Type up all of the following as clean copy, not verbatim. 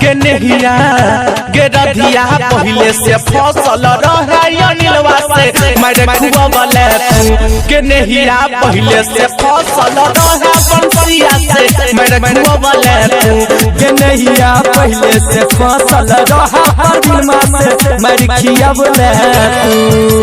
के नहिया गे रधिया पहिले से फसल रहे अनिलवा से मारे खुआ वाले के नहिया पहिले से फसल रहे बंसिया से मारे खुआ वाले के नहिया पहिले से फसल रहे परवीनमा से मारे खिया बोले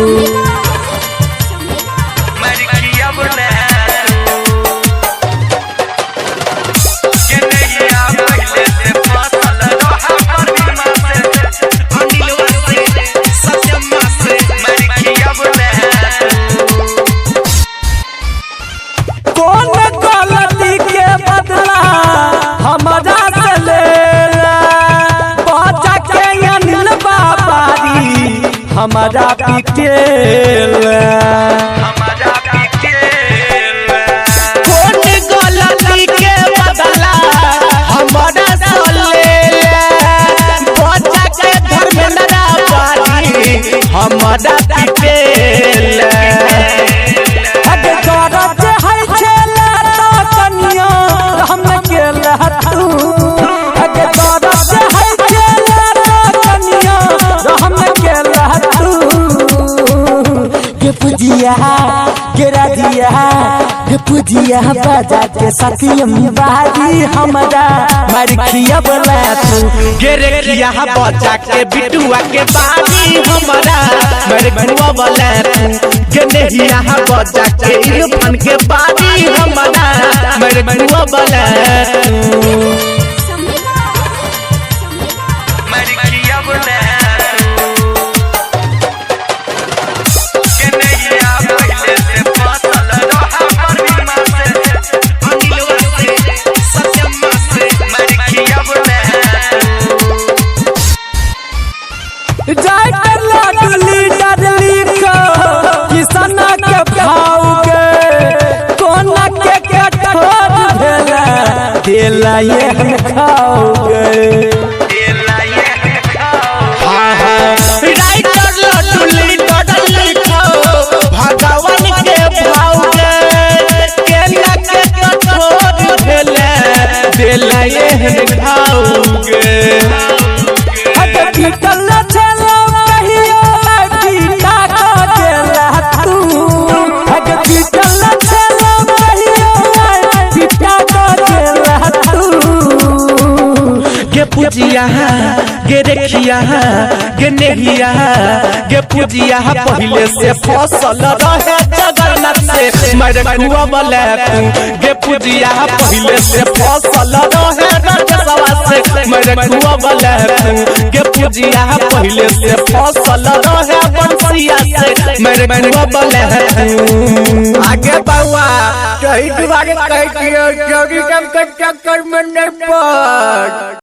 हमारा पिटेल कौन गलती के बदला हमारा सलेला बच्चा के धर्मेंद्र बारी हमारा पिटेल अगे गरज है छेला तो कनिया हम केला तू अगे गरज है छेला तो कनिया हम केला पुजिया के राजिया के पुजिया बाजा के सतियम बाजी हमारा मार खिया बोला तू गे रे खिया बच्चा के बिटुआ के बाजी हमारा मार खुआ बोला तू गे नहिया बच्चा के इरफान के बाजी हमारा मार खुआ बोला तू देला ये हम खाओगे हाँ हाँ राइटर लटुली डडल लिखो भगवान के भावगे केला के कठोर भेले देला ये हम खाओगे अगर पीटल चलो कहियो पीटा का देला तू अगर पीटल चलो कहियो पीटा का देला गे पूजिया गे देखिया गे नहिया गे पूजिया पहिले से फसल रहे जगन्नाथ से मारे खुआ बोले गे पूजिया पहिले से फसल रहे राजसवा से मारे खुआ बोले गे पूजिया पहिले से फसल रहे बंसिया से मारे खुआ बोले आगे बाबा कहीं तुम्हारे कहीं जोगी कम कर चक्कर में नहीं पड़।